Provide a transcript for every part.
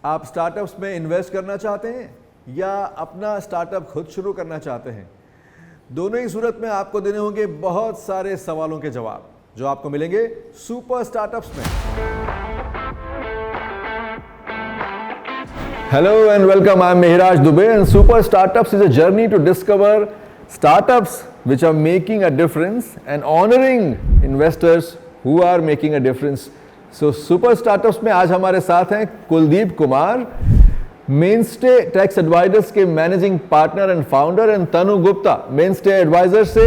आप स्टार्टअप्स में इन्वेस्ट करना चाहते हैं या अपना स्टार्टअप खुद शुरू करना चाहते हैं? दोनों ही सूरत में आपको देने होंगे बहुत सारे सवालों के जवाब जो आपको मिलेंगे सुपर स्टार्टअप्स में। Hello and welcome. I'm Mehraj Dubey and Super Startups is a journey to discover startups which are making a difference and honoring investors who are making a difference. So Super Startups में आज हमारे साथ हैं Kuldeep Kumar, Mainstay tax advisors के managing partner and founder, and Tanu Gupta, Mainstay advisors से।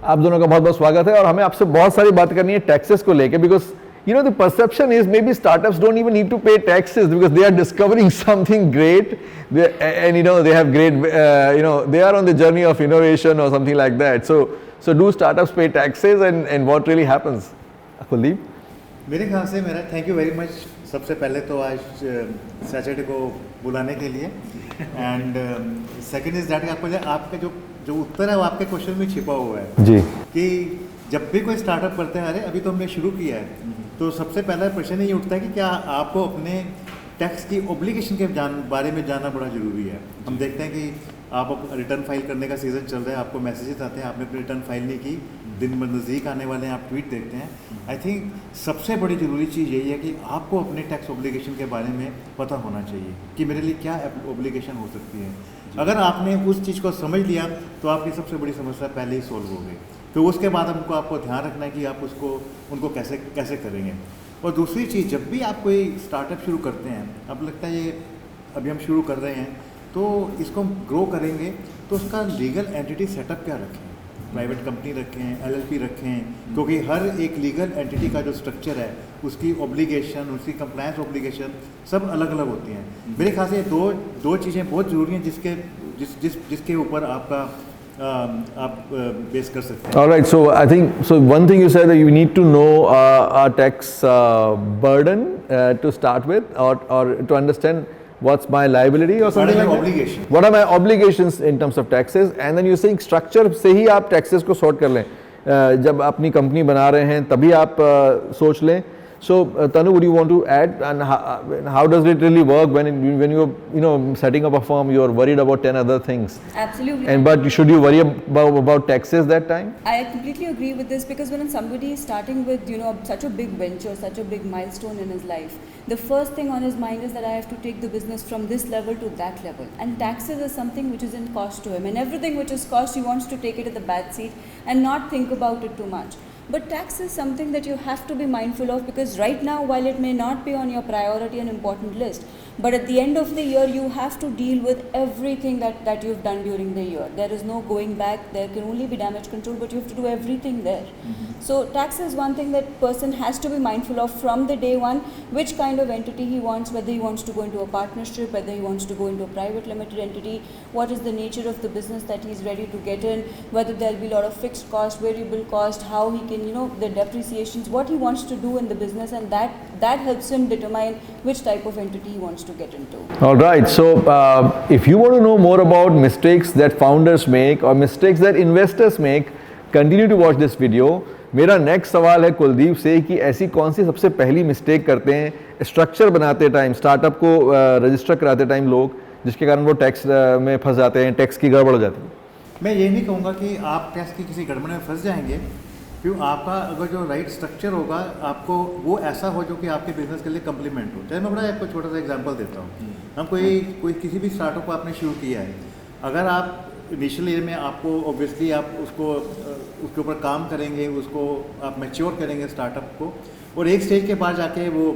आप दोनों का बहुत बहुत स्वागत है और हमें आपसे बहुत सारी बात करनी है टैक्सेस को लेके, because you know the perception is maybe startups don't even need to pay taxes because they are discovering something great, and you know they have great they are on the journey of innovation or something like that. So do startups pay taxes and what really happens? Kuldeep, मेरे ख्याल से मेरा thank you very much. सबसे पहले तो आज Saturday को बुलाने के लिए, एंड सेकंड इज दैट आपका जो उत्तर है वो आपके क्वेश्चन में छिपा हुआ है जी, कि जब भी कोई स्टार्टअप करते हैं, अरे अभी तो हमने शुरू किया है, तो सबसे पहला प्रश्न ये उठता है कि क्या आपको अपने टैक्स की ऑब्लिगेशन के बारे में जानना बड़ा ज़रूरी है। हम देखते हैं कि आप रिटर्न फाइल करने का सीज़न चल रहा है, आपको मैसेजेस आते हैं आपने अपनी रिटर्न फाइल नहीं की, दिन में नज़दीक आने वाले हैं, आप ट्वीट देखते हैं। आई थिंक सबसे बड़ी ज़रूरी चीज़ यही है कि आपको अपने टैक्स ऑब्लिगेशन के बारे में पता होना चाहिए कि मेरे लिए क्या ऑब्लिगेशन हो सकती है। अगर आपने उस चीज़ को समझ लिया तो आपकी सबसे बड़ी समस्या पहले ही सॉल्व हो गई। तो उसके बाद आपको ध्यान रखना है कि आप उनको कैसे करेंगे। और दूसरी चीज़, जब भी आप कोई स्टार्टअप शुरू करते हैं, अब लगता है ये अभी हम शुरू कर रहे हैं तो इसको हम ग्रो करेंगे, तो उसका लीगल एंटिटी सेटअप क्या रखें, प्राइवेट कंपनी रखें, LLP रखें, क्योंकि हर एक लीगल एंटिटी का जो स्ट्रक्चर है उसकी ऑब्लिगेशन, उसकी कंप्लायंस ऑब्लिगेशन सब अलग अलग होती हैं। मेरे ख्याल से दो चीज़ें बहुत ज़रूरी हैं जिसके ऊपर आप बेस कर सकते हैं। all right, so I think so one thing you said that you need to know our tax burden to start with, or to understand what's my liability or something like that. Obligation. What are my obligations in terms of taxes, and then you're saying structure से ही आप taxes को sort कर लें। जब अपनी company बना रहे हैं तभी आप सोच लें। So Tanu, would you want to add, and how does it really work when you're setting up a firm, you're worried about 10 other things? Absolutely. But should you worry about taxes that time? I completely agree with this, because when somebody is starting with such a big venture, such a big milestone in his life, the first thing on his mind is that I have to take the business from this level to that level, and taxes is something which is in cost to him, and everything which is cost he wants to take it at the back seat and not think about it too much. But tax is something that you have to be mindful of, because right now, while it may not be on your priority and important list, but at the end of the year you have to deal with everything that you've done during the year. There is no going back. There can only be damage control, but you have to do everything there. So tax is one thing that person has to be mindful of from the day one, which kind of entity he wants, whether he wants to go into a partnership, whether he wants to go into a private limited entity, what is the nature of the business that he's ready to get in, whether there'll be a lot of fixed cost, variable cost, how he can, the depreciations, what he wants to do in the business, and that helps him determine which type of entity he wants to get into. All right, so if you want to know more about mistakes that founders make or mistakes that investors make, continue to watch this video. मेरा next सवाल है कुलदीप से कि ऐसी कौन सी सबसे पहली mistake करते हैं स्ट्रक्चर बनाते टाइम, स्टार्टअप को रजिस्टर कराते टाइम लोग, जिसके कारण वो टैक्स में फंस जाते हैं, टैक्स की गड़बड़ हो जाती है। मैं ये नहीं कहूँगा कि आप टैक्स की किसी गड़बड़ में फंस जाएंगे, क्यों आपका अगर जो राइट स्ट्रक्चर होगा, आपको वो ऐसा हो जो कि आपके बिजनेस के लिए कम्प्लीमेंट हो। चलिए मैं बड़ा आपको छोटा सा एग्जांपल देता हूँ। हम कोई किसी भी स्टार्टअप को आपने शुरू किया है, अगर आप इनिशियल ईयर में आपको ऑब्वियसली आप उसके ऊपर काम करेंगे, उसको आप मैच्योर करेंगे स्टार्टअप को, और एक स्टेज के बाद जाके वो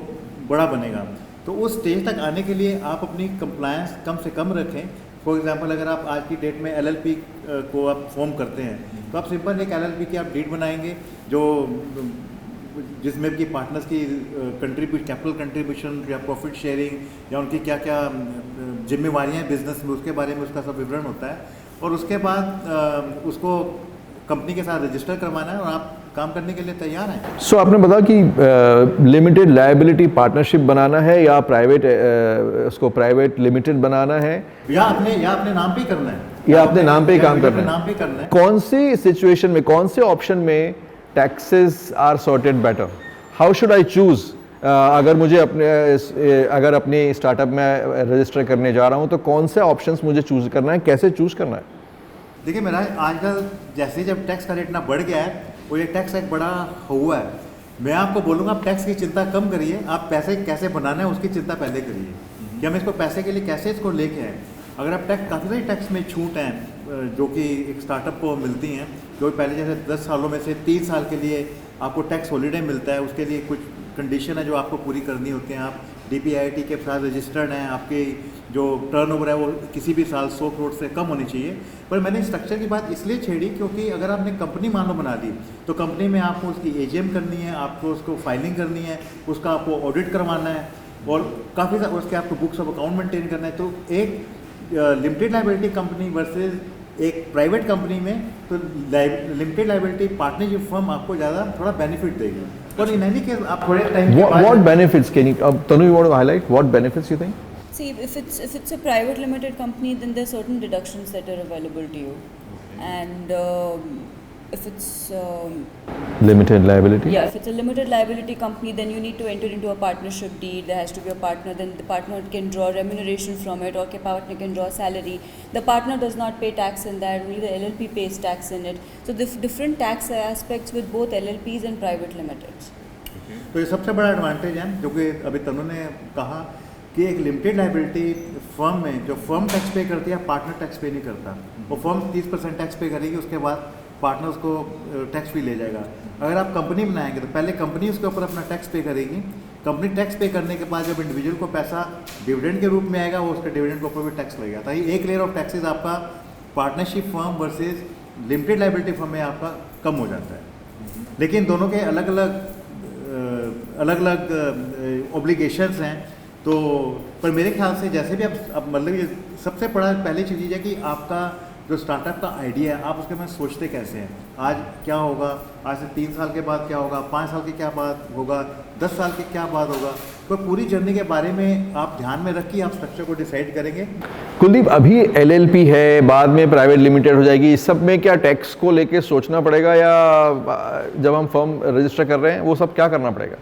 बड़ा बनेगा, तो उस स्टेज तक आने के लिए आप अपनी कंप्लायंस कम से कम रखें। फॉर एग्जांपल, अगर आप आज की डेट में LLP को आप फॉर्म करते हैं, तो आप सिंपल एक LLP की आप डीड बनाएंगे जिसमें कि पार्टनर्स की कैपिटल कंट्रीब्यूशन या प्रॉफिट शेयरिंग या उनकी क्या क्या जिम्मेवारियाँ हैं बिजनेस में, उसके बारे में उसका सब विवरण होता है, और उसके बाद उसको कंपनी के साथ रजिस्टर करवाना है और आप काम करने के लिए तैयार हैं। सो आपने बताया कि लिमिटेड लायबिलिटी पार्टनरशिप बनाना है या उसको प्राइवेट लिमिटेड बनाना है, या अपने नाम पे करना है, या अपने नाम पे ही काम करना है। कौन सी सिचुएशन में, कौन से ऑप्शन में taxes are sorted better? How should I choose अगर मुझे अगर अपने स्टार्टअप में रजिस्टर करने जा रहा हूँ तो कौन से ऑप्शंस मुझे चूज़ करना है, कैसे चूज़ करना है? देखिए मेरा आजकल जैसे जब टैक्स का रेट ना बढ़ गया है और ये टैक्स एक बड़ा हुआ है, मैं आपको बोलूँगा आप टैक्स की चिंता कम करिए, आप पैसे कैसे बनाना है उसकी चिंता पहले करिए कि हम इसको पैसे के लिए कैसे इसको लेके आए। अगर आप टैक्स काफ़ी सारी टैक्स में छूट हैं जो कि एक स्टार्टअप को मिलती हैं, जो पहले जैसे 10 सालों में से 3 साल के लिए आपको टैक्स हॉलीडे मिलता है, उसके लिए कुछ कंडीशन है जो आपको पूरी करनी होती हैं। आप DPIIT के साथ रजिस्टर्ड हैं, आपकी जो टर्नओवर है वो किसी भी साल 100 करोड़ से कम होनी चाहिए। पर मैंने स्ट्रक्चर की बात इसलिए छेड़ी क्योंकि अगर आपने कंपनी मान लो बना दी तो कंपनी में आपको उसकी AGM करनी है, आपको उसको फाइलिंग करनी है, उसका आपको ऑडिट करवाना है और काफ़ी सारे उसके आपको बुक्स ऑफ अकाउंट मेंटेन करना है। तो एक लिमिटेड लाइबिलिटी कंपनी वर्सेस एक प्राइवेट कंपनी में तो लिमिटेड लाइबिलिटी पार्टनरशिप फर्म आपको ज़्यादा थोड़ा बेनिफिट देगी। और इन एनी केस आप थोड़े time What benefits can you, Tanu, you want to highlight what benefits you think? See, if it's a private limited company, then there's certain deductions that are available to you, and if it's Limited liability? yeah, if it's a limited liability company, then you need to enter into a partnership deed. There has to be a partner. Then the partner can draw remuneration from it, or the partner can draw salary. The partner does not pay tax in that. Only the LLP pays tax in it. So the different tax aspects with both LLPs and private limiteds. तो ये सबसे बड़ा advantage है जो कि अभी तनु ने कहा कि एक लिमिटेड लाइबिलिटी फर्म में जो फर्म टैक्स पे करती है पार्टनर टैक्स पे नहीं करता। वो फर्म 30% टैक्स पे करेगी, उसके बाद पार्टनर उसको टैक्स भी ले जाएगा। अगर आप कंपनी बनाएंगे तो पहले कंपनी उसके ऊपर अपना टैक्स पे करेगी। कंपनी टैक्स पे करने के बाद जब इंडिविजुअल को पैसा डिविडेंड के रूप में आएगा वो उसके डिविडेंड के ऊपर भी टैक्स लगेगा। तो ये एक लेयर ऑफ टैक्सेस आपका partnership firm versus limited liability firm में आपका कम हो जाता है। लेकिन दोनों के अलग अलग ऑब्लिगेशंस हैं। तो पर मेरे ख्याल से जैसे भी अब मतलब ये सबसे बड़ा पहली चीज़ है कि आपका जो स्टार्टअप का आइडिया है आप उसके में सोचते कैसे हैं, आज क्या होगा, आज से 3 साल के बाद क्या होगा, 5 साल के क्या बात होगा, 10 साल के क्या बात होगा। तो पूरी जर्नी के बारे में आप ध्यान में रखिए, आप स्ट्रक्चर को डिसाइड करेंगे। कुलदीप, अभी LLP है, बाद में प्राइवेट लिमिटेड हो जाएगी, इस सब में क्या टैक्स को लेके सोचना पड़ेगा या जब हम फर्म रजिस्टर कर रहे हैं वो सब क्या करना पड़ेगा?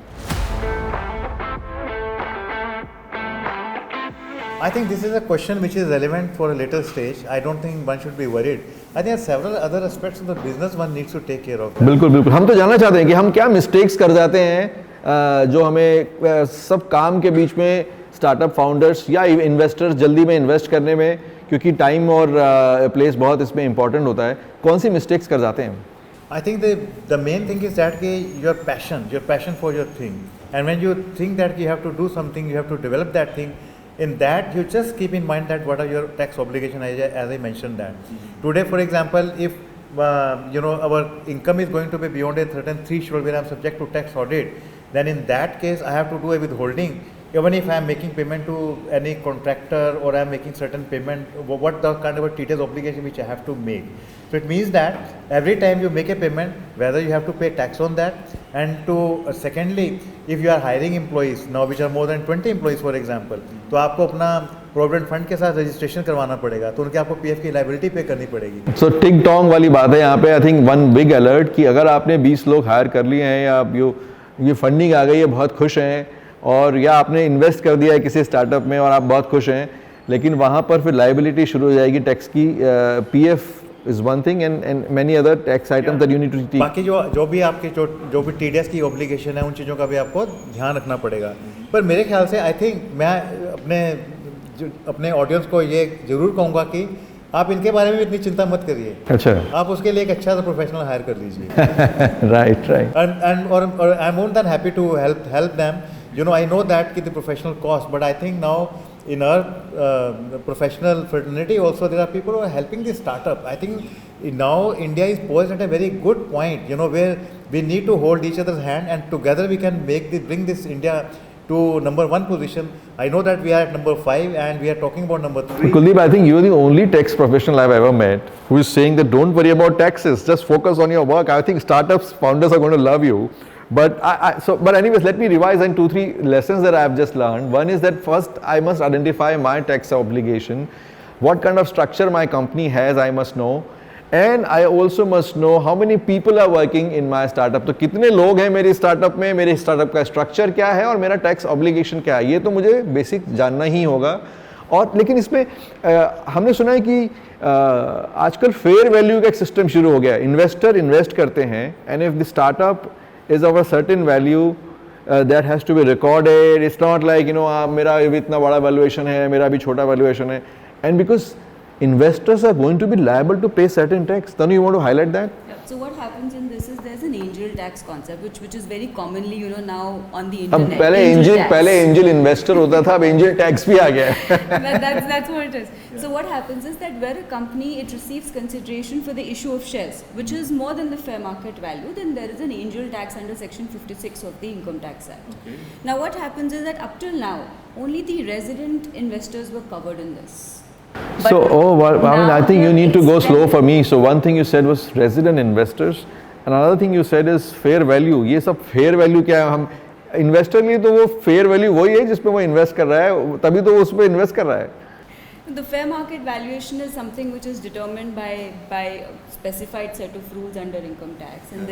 I think this is a question which is relevant for a later stage. I don't think one should be worried. I think there are several other aspects of the business one needs to take care of. बिल्कुल बिल्कुल, हम तो जानना चाहते हैं कि हम क्या मिस्टेक्स कर जाते हैं जो हमें सब काम के बीच में स्टार्टअप फाउंडर्स या इन्वेस्टर्स जल्दी में इन्वेस्ट करने में, क्योंकि टाइम और प्लेस बहुत इसमें इंपॉर्टेंट होता है, कौन सी मिस्टेक्स कर जाते हैं? I think the main thing is that your passion for your thing, and when you think that you have to do something, you have to develop that thing. In that, you just keep in mind that what are your tax obligations, as I mentioned that. Today, for example, if our income is going to be beyond a certain threshold where I am subject to tax audit, then in that case, I have to do a withholding. Even if I am making payment to any contractor or I am making certain payment, what the kind of a TDS obligation which I have to make. So it means that every time you make a payment, whether you have to pay tax on that, and to secondly, if you are hiring employees now which are more than 20 employees for example, तो आपको अपना provident fund के साथ registration करवाना पड़ेगा, तो उनके आपको PF की लाइबिलिटी पे करनी पड़ेगी। सो टिक टॉन्ग वाली बात है यहाँ पे। I think one big alert कि अगर आपने 20 लोग हायर कर लिए हैं या ये फंडिंग आ गई है, बहुत खुश हैं, और या आपने इन्वेस्ट कर दिया है किसी स्टार्टअप में और आप बहुत खुश हैं, लेकिन वहाँ पर फिर लाइबिलिटी शुरू हो जाएगी टैक्स की। PF is one thing and many other tax items that you need to take. बाकी जो भी आपके जो भी TDS की ऑब्लिगेशन है उन चीज़ों का भी आपको ध्यान रखना पड़ेगा। पर मेरे ख्याल से आई थिंक मैं अपने ऑडियंस को ये ज़रूर कहूँगा कि आप इनके बारे में इतनी चिंता मत करिए। अच्छा, आप उसके लिए एक अच्छा सा प्रोफेशनल हायर कर लीजिए। Right and I am more than happy to help them. I know that the professional cost, but I think now in our professional fraternity also there are people who are helping this startup. I think now India is poised at a very good point, where we need to hold each other's hand and together we can bring this India to number 1 position. I know that we are at number 5 and we are talking about number 3. Kuldeep, I think you are the only tax professional I've ever met who is saying that don't worry about taxes, just focus on your work. I think startups founders are going to love you. But but anyways, let me revise on 2-3 lessons that I have just learned. One is that first I must identify my tax obligation, what kind of structure my company has, I must know, and I also must know how many people are working in my startup, तो कितने लोग हैं मेरे startup में, मेरे startup का structure क्या है और मेरा टैक्स ऑब्लिगेशन क्या है, ये तो मुझे बेसिक जानना ही होगा। और लेकिन इसमें हमने सुना है कि आजकल फेयर वैल्यू का एक सिस्टम शुरू हो गया है, इन्वेस्टर इन्वेस्ट करते हैं and if the startup is of a certain value that has to be recorded, it's not like मेरा भी इतना बड़ा वैल्यूएशन है, मेरा भी छोटा वैल्यूएशन है, and because investors are going to be liable to pay certain tax. Then you want to highlight that? Yeah. So what happens in this is there's an angel tax concept which is very commonly now on the अब internet. पहले angel investor होता था, अब angel tax भी आ गया है। That's what it is. So what happens is that where a company it receives consideration for the issue of shares, which is more than the fair market value, then there is an angel tax under Section 56 of the Income Tax Act. Okay. Now what happens is that up till now, only the resident investors were covered in this. But So, I mean, I now think you they've need to go slow extended- for me. So, one thing you said was resident investors, and another thing you said is fair value. ये सब fair value क्या है? हम investor के लिए तो वो fair value वही है जिसपे वो इन्वेस्ट कर रहा है, तभी तो वो उस पर इन्वेस्ट कर रहा है। The fair market valuation is something which is determined by a specified set of rules under income tax, and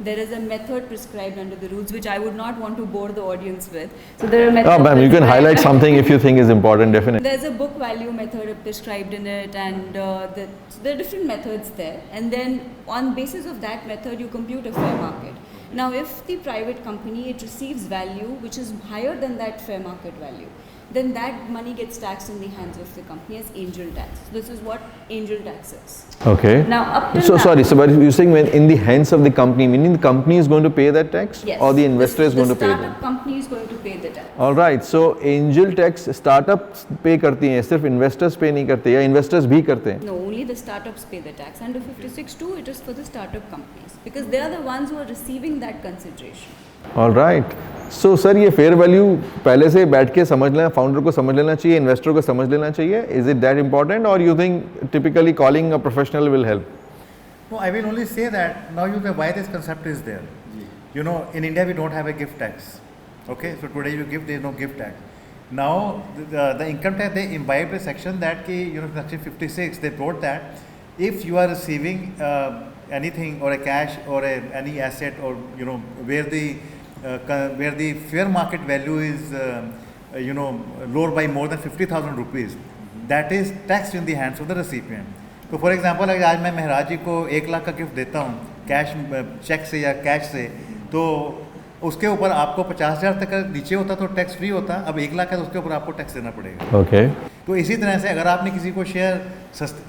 there is a method prescribed under the rules which I would not want to bore the audience with. So there are methods. Oh, ma'am, you can prescribed- highlight something if you think is important, definitely. There's a book value method prescribed in it, and there are different methods there. And then on basis of that method, you compute a fair market. Now, if the private company it receives value which is higher than that fair market value, then that money gets taxed in the hands of the company as angel tax. This is what angel tax is. Okay. Now, up till So now, sorry. So, but you're saying when in the hands of the company, meaning the company is going to pay that tax, yes, or the investor is going to pay The that? startup company is going to pay the tax. All right. So, angel tax startups pay करती हैं, सिर्फ investors pay नहीं करते, या investors भी करते हैं? No, only the startups pay the tax. Under 56(2), it is for the startup companies because they are the ones who are receiving that consideration. All right. So sir ये fair value पहले से बैठ के समझ लेना, फाउंडर को समझ लेना चाहिए, इन्वेस्टर को समझ लेना चाहिए. Is it that important, or you think typically calling a professional will help? No, I will only say that now you know why this concept is there. You know, in India we don't have a gift tax. Okay, so today you give, there is no gift tax. Now the income tax, they imbibed a section that section 56 they brought that if you are receiving anything or a cash or any asset or where the fair market value is lower by more than 50,000 rupees, that is taxed in the hands of the recipient. तो for example अगर आज मैं महराज जी को 1 लाख का gift देता हूँ cash cheque से या कैश से, तो उसके ऊपर आपको 50,000 तक का नीचे होता तो टैक्स फ्री होता, अब 1 लाख है तो उसके ऊपर आपको टैक्स देना पड़ेगा. Okay. तो इसी तरह से अगर आपने किसी को शेयर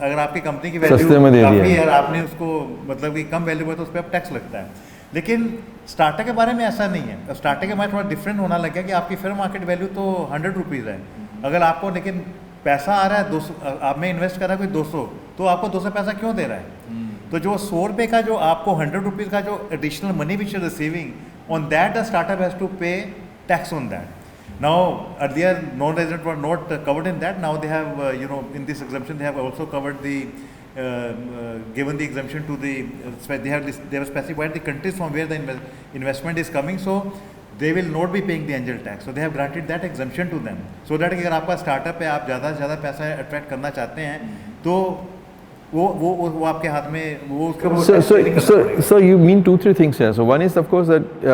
अगर आपकी कंपनी की सस्ते में दे वैल्यू दिया काफ़ी है और आपने उसको मतलब कि कम वैल्यू है तो उस पर अब टैक्स लगता है. लेकिन स्टार्टअप के बारे में ऐसा नहीं है. स्टार्टअप के बारे में थोड़ा डिफरेंट होना लग गया कि आपकी फेयर मार्केट वैल्यू तो 100 रुपीज़ है, अगर आपको लेकिन पैसा आ रहा है 200, आप में इन्वेस्ट कर रहा है कोई 200, तो आपको 200 पैसा क्यों दे रहा है? तो जो 100 रुपये का जो आपको 100 रुपीज़ का जो additional money which is receiving on that the startup has to pay tax on that. Now earlier non-resident were not covered in that. Now they have in this exemption they have also covered the given the exemption to the they have specified the countries from where the investment is coming, so they will not be paying the angel tax. So they have granted that exemption to them so that अगर आपका startup है, आप ज़्यादा से ज़्यादा पैसा attract करना चाहते हैं तो वो आपके हाथ में वो उसके So you mean 2-3 things here. So one is of course that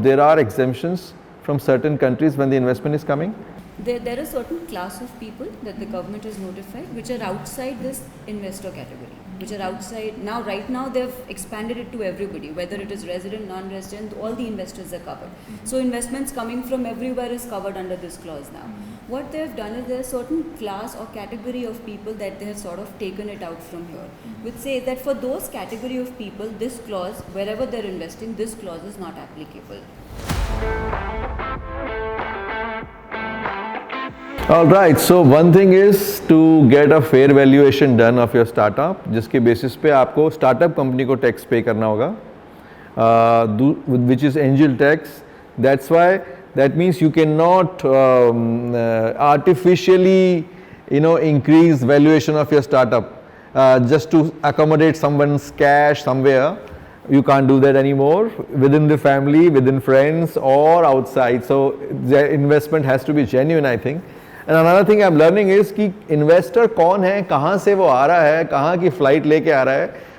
there are exemptions from certain countries when the investment is coming. There are certain class of people that the government has notified which are outside this investor category, which are outside. Now, right now, they've expanded it to everybody, whether it is resident, non-resident, all the investors are covered. So, investments coming from everywhere is covered under this clause now. What they've done is there's a certain class or category of people that they have sort of taken it out from here, which says that for those category of people, this clause, wherever they're investing, this clause is not applicable. All right, so one thing is to get a fair valuation done of your startup, जिसके basis पे आपको startup company को tax पे करना होगा, which is angel tax. That's why that means you cannot artificially increase valuation of your startup just to accommodate someone's cash somewhere. You can't do that anymore within the family, within friends, or outside. So the investment has to be genuine, I think. And another thing I am learning is कि investor कौन है, कहाँ से वो आ रहा है, कहाँ की फ्लाइट लेके आ रहा है.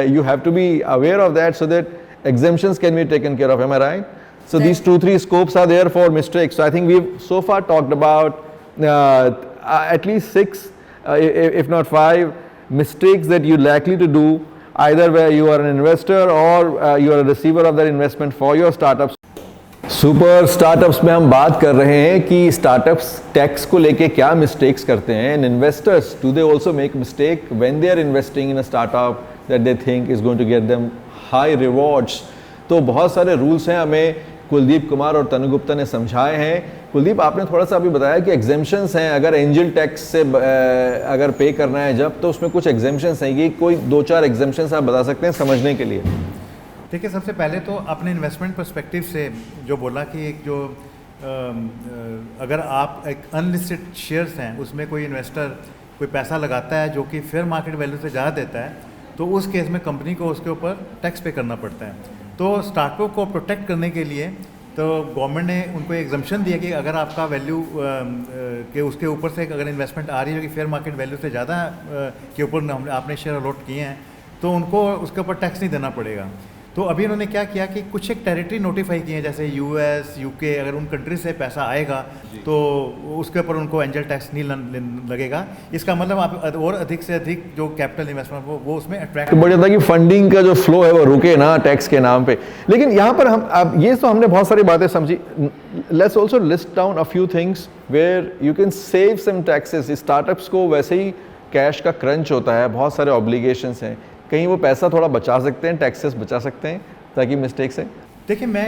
You have to be aware of that so that exemptions can be taken care of. Am I right? So these 2-3 scopes are there for mistakes. So I think we've so far talked about at least 6, if not 5 mistakes that you're likely to do, either where you are an investor or you are a receiver of that investment for your startups. Super startups में हम बात कर रहे हैं कि startups tax को लेके क्या मिस्टेक्स करते हैं, and investors do they also make mistake when they are investing in a startup that they think is going to get them high rewards. तो बहुत सारे रूल्स हैं, हमें कुलदीप कुमार और तनु गुप्ता ने समझाए हैं. कुलदीप, आपने थोड़ा सा अभी बताया कि एग्जेम्पशंस हैं, अगर एंजल टैक्स से अगर पे करना है जब, तो उसमें कुछ एग्जेम्पशंस हैं. ये कोई 2-4 एग्जेम्पशंस आप बता सकते हैं समझने के लिए? देखिए, सबसे पहले तो अपने इन्वेस्टमेंट पर्सपेक्टिव से जो बोला कि एक जो अगर आप एक अनलिस्टेड शेयर्स हैं उसमें कोई इन्वेस्टर कोई पैसा लगाता है जो कि फेयर मार्केट वैल्यू से ज़्यादा देता है, तो उस केस में कंपनी को उसके ऊपर टैक्स पे करना पड़ता है. तो स्टार्टअप को प्रोटेक्ट करने के लिए तो गवर्नमेंट ने उनको एग्जम्पशन दिया कि अगर आपका वैल्यू के उसके ऊपर से अगर इन्वेस्टमेंट आ रही है जो कि फेयर मार्केट वैल्यू से ज़्यादा के ऊपर आपने शेयर अलॉट किए हैं, तो उनको उसके ऊपर टैक्स नहीं देना पड़ेगा. तो अभी उन्होंने क्या किया कि कुछ एक टेरिटरी नोटिफाई किए हैं, जैसे यूएस, यूके, अगर उन कंट्री से पैसा आएगा तो उसके ऊपर उनको एंजल टैक्स नहीं लगेगा. इसका मतलब आप और अधिक से अधिक जो कैपिटल इन्वेस्टमेंट वो उसमें अट्रैक्ट बढ़ जाता है कि फंडिंग का जो फ्लो है वो रुके ना टैक्स के नाम पे. लेकिन यहाँ पर हम अब ये तो हमने बहुत सारी बातें समझी. Let's also list down a few things where you can save some taxes. Startups को वैसे ही कैश का क्रंच होता है, बहुत सारे ऑब्लिगेशंस हैं, कहीं वो पैसा थोड़ा बचा सकते हैं, टैक्सेस बचा सकते हैं ताकि मिस्टेक से. देखिए, मैं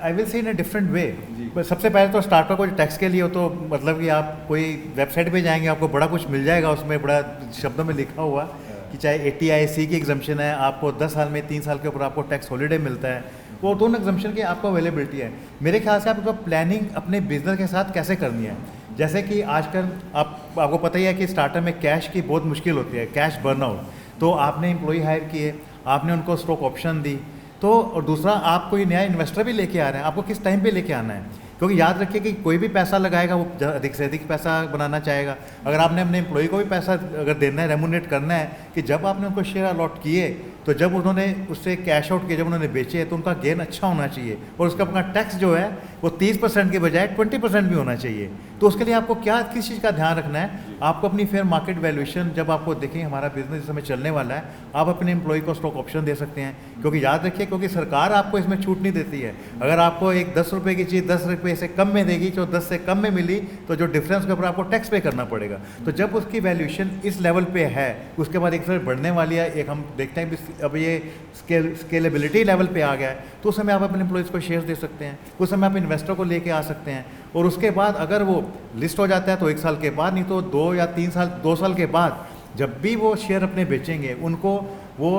I will say in a different way. सबसे पहले तो स्टार्टअप को टैक्स के लिए हो तो मतलब कि आप कोई वेबसाइट पे जाएंगे, आपको बड़ा कुछ मिल जाएगा, उसमें बड़ा शब्दों में लिखा हुआ कि चाहे 80IC की एग्जम्पशन है, आपको 10 साल में 3 साल के ऊपर आपको टैक्स हॉलीडे मिलता है. वो दोनों एग्जम्पशन की आपको अवेलेबिलिटी है. मेरे ख्याल से आपको प्लानिंग अपने बिजनेस के साथ कैसे करनी है, जैसे कि आजकल आपको पता ही है कि स्टार्टअप में कैश की बहुत मुश्किल होती है, कैश बर्नआउट. तो आपने एम्प्लॉय हायर किए, आपने उनको स्टॉक ऑप्शन दी, तो और दूसरा आप कोई नया इन्वेस्टर भी लेके आ रहे हैं, आपको किस टाइम पे लेके आना है, क्योंकि याद रखिए कि कोई भी पैसा लगाएगा वो अधिक से अधिक पैसा बनाना चाहेगा. अगर आपने अपने एम्प्लॉय को भी पैसा अगर देना है, रेमुनेट करना है, कि जब आपने उनको शेयर अलॉट किए तो जब उन्होंने उससे कैश आउट किए, जब उन्होंने बेचे, तो उनका गेन अच्छा होना चाहिए और उसका अपना टैक्स जो है वो 30% के बजाय 20% भी होना चाहिए. तो उसके लिए आपको किस चीज़ का ध्यान रखना है, आपको अपनी फेयर मार्केट वैल्यूएशन जब आपको देखें हमारा बिजनेस इस समय चलने वाला है, आप अपने एम्प्लॉय को स्टॉक ऑप्शन दे सकते हैं. क्योंकि याद रखिए, क्योंकि सरकार आपको इसमें छूट नहीं देती है. अगर आपको एक 10 रुपये की चीज़ 10 रुपये से कम में देगी, जो 10 से कम में मिली, तो जो डिफरेंस के ऊपर आपको टैक्स पे करना पड़ेगा. तो जब उसकी वैल्यूएशन इस लेवल पे है, उसके बाद एक तरह बढ़ने वाली है, एक हम देखते हैं अब ये स्केलेबिलिटी लेवल पे आ गया है, तो उस समय आप अपने एम्प्लॉयज़ को शेयर दे सकते हैं, उस समय आप इन्वेस्टर को लेके आ सकते हैं. और उसके बाद अगर वो लिस्ट हो जाता है तो 1 साल के बाद, नहीं तो 2 साल के बाद जब भी वो शेयर अपने बेचेंगे, उनको वो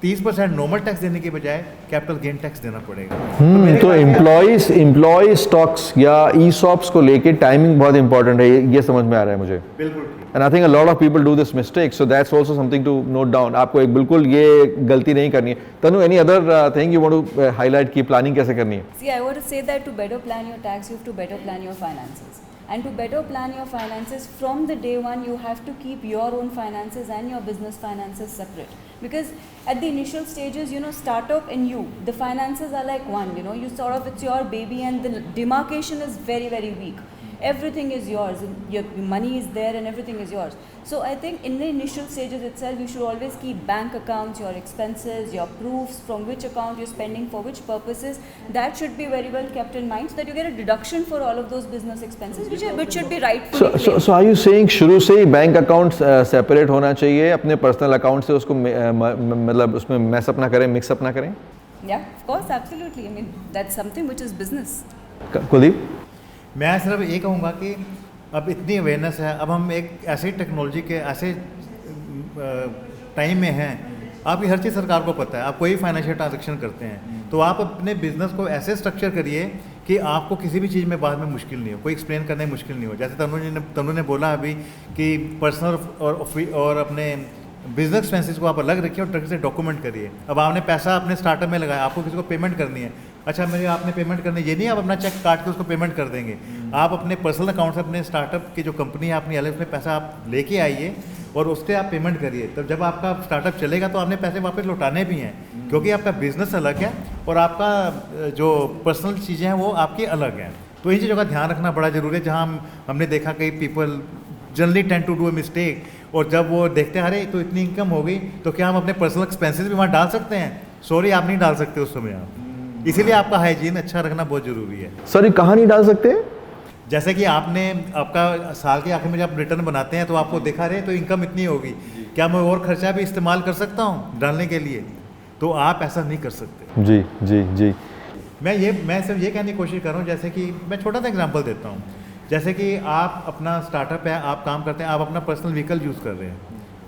30% नॉर्मल टैक्स देने के बजाय कैपिटल गेन टैक्स देना पड़ेगा. तो एम्प्लॉय स्टॉक्स या ESOPs को लेके टाइमिंग बहुत इंपॉर्टेंट है, ये समझ में आ रहा है मुझे. बिल्कुल. And I think a lot of people do this mistake, so that's also something to note down. आपको एक बिल्कुल ये गलती नहीं करनी है. Tanu, any other thing you want to highlight की प्लानिंग कैसे करनी है? See, I want to say that to better plan your tax, you have to better plan your finances. And to better plan your finances, from the day one, you have to keep your own finances and your business finances separate. Because at the initial stages, startup and you, the finances are like one, you sort of, it's your baby and the demarcation is very, very weak. Everything is yours, your money is there and everything is yours. So I think in the initial stages itself, you should always keep bank accounts, your expenses, your proofs, from which account you're spending, for which purposes. That should be very well kept in mind so that you get a deduction for all of those business expenses, which should be rightfully claimed. So are you saying शुरू से ही bank account separate होना चाहिए, अपने personal account से उसको मतलब उसमें mess up ना करें, मिक्सअप ना करें? Yeah, of course, absolutely. I mean, that's something which is business. Kuldeep? मैं सिर्फ ये कहूँगा कि अब इतनी अवेयरनेस है, अब हम एक ऐसी टेक्नोलॉजी के ऐसे टाइम में हैं, आपकी हर चीज़ सरकार को पता है. आप कोई फाइनेंशियल ट्रांजेक्शन करते हैं तो आप अपने बिजनेस को ऐसे स्ट्रक्चर करिए कि आपको किसी भी चीज़ में बाद में मुश्किल नहीं हो, कोई एक्सप्लेन करने में मुश्किल नहीं हो. जैसे तनु ने बोला अभी कि पर्सनल और अपने बिजनेस एक्सपेंसेस को आप अलग रखिए और ट्रक से डॉक्यूमेंट करिए. अब आपने पैसा अपने स्टार्टअप में लगाया, आपको किसी को पेमेंट करनी है, अच्छा मेरे आपने पेमेंट करनी, ये नहीं आप अपना चेक काट के उसको पेमेंट कर देंगे. आप अपने पर्सनल अकाउंट से अपने स्टार्टअप की जो कंपनी है अपनी अलग, उसमें पैसा आप लेके आइए और उससे आप पेमेंट करिए। तब जब आपका स्टार्टअप चलेगा तो आपने पैसे वापस लौटाने भी हैं, क्योंकि आपका बिजनेस अलग है और आपका जो पर्सनल चीज़ें हैं वो आपकी अलग हैं। तो इन चीज़ों का ध्यान रखना बड़ा ज़रूरी है। जहाँ हमने देखा कई people generally tend to do a mistake, और जब वो देखते हैं अरे तो इतनी इनकम हो गई तो क्या हम अपने पर्सनल एक्सपेंसेस भी वहाँ डाल सकते हैं? सॉरी, आप नहीं डाल सकते उस समय आप। इसीलिए आपका हाइजीन अच्छा रखना बहुत ज़रूरी है। सर ये कहाँ नहीं डाल सकते? जैसे कि आपने आपका साल के आखिर में जब रिटर्न बनाते हैं तो आपको देखा रहे तो इनकम इतनी होगी, क्या मैं और खर्चा भी इस्तेमाल कर सकता हूँ डालने के लिए? तो आप ऐसा नहीं कर सकते। जी जी जी। मैं सिर्फ ये कहने की कोशिश कर रहा हूँ, जैसे कि मैं छोटा सा एग्जांपल देता हूँ। जैसे कि आप अपना स्टार्टअप है, आप काम करते हैं, आप अपना पर्सनल व्हीकल यूज़ कर रहे हैं,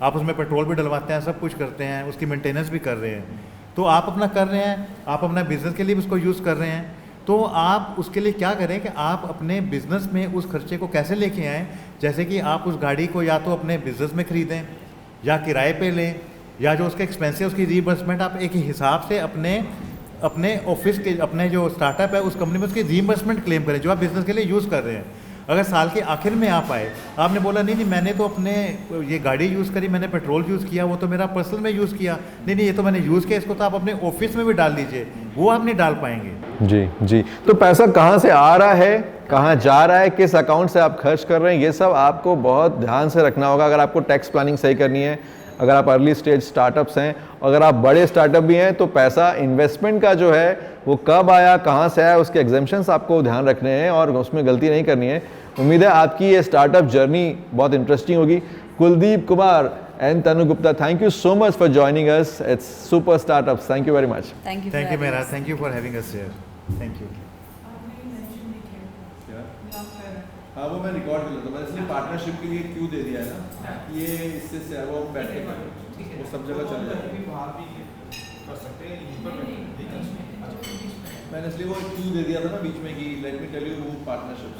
आप उसमें पेट्रोल भी डलवाते हैं, सब कुछ करते हैं, उसकी मेंटेनेंस भी कर रहे हैं, तो आप अपना कर रहे हैं, आप अपना बिजनेस के लिए भी उसको यूज़ कर रहे हैं। तो आप उसके लिए क्या करें कि आप अपने बिजनेस में उस खर्चे को कैसे लेके आएँ? जैसे कि आप उस गाड़ी को या तो अपने बिजनेस में ख़रीदें या किराए पे लें, या जो उसके एक्सपेंस है उसकी रीइंबर्समेंट आप एक हिसाब से अपने ऑफिस के, अपने जो स्टार्टअप है उस कंपनी में उसकी रीइंबर्समेंट क्लेम करें जो आप बिजनेस के लिए यूज़ कर रहे हैं। अगर साल के आखिर में आप आए, आपने बोला नहीं मैंने तो अपने ये गाड़ी यूज़ करी, मैंने पेट्रोल यूज़ किया, वो तो मेरा पर्सनल में यूज़ किया, नहीं ये तो मैंने यूज़ किया, इसको तो आप अपने ऑफिस में भी डाल दीजिए, वो आप नहीं डाल पाएंगे। जी जी। तो पैसा कहाँ से आ रहा है, कहाँ जा रहा है, किस अकाउंट से आप खर्च कर रहे हैं, ये सब आपको बहुत ध्यान से रखना होगा अगर आपको टैक्स प्लानिंग सही करनी है। अगर आप अर्ली स्टेज स्टार्टअप्स हैं, अगर आप बड़े स्टार्टअप भी हैं, तो पैसा इन्वेस्टमेंट का जो है वो कब आया, कहाँ से आया, उसके एग्जेम्पशंस आपको ध्यान रखने हैं और उसमें गलती नहीं करनी है। उम्मीद है आपकी ये स्टार्टअप जर्नी बहुत इंटरेस्टिंग होगी। Kuldeep Kumar and Tanu Gupta, thank you so much for joining us at super startups. Thank you very much. Thank you. Thank you Mehraj, thank you for having us here. Thank you. हाँ वो मैं रिकॉर्ड कर लेता हूँ, इसलिए partnership के लिए क्यों दे दिया है ना, ये इससे वो बैठे वो सब जगह चल जाए। मैंने इसलिए वो क्यों दे दिया था ना बीच में कि let me tell you who partnership,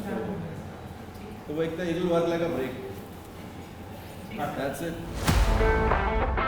तो वो एक था it will work like a brake, that's it.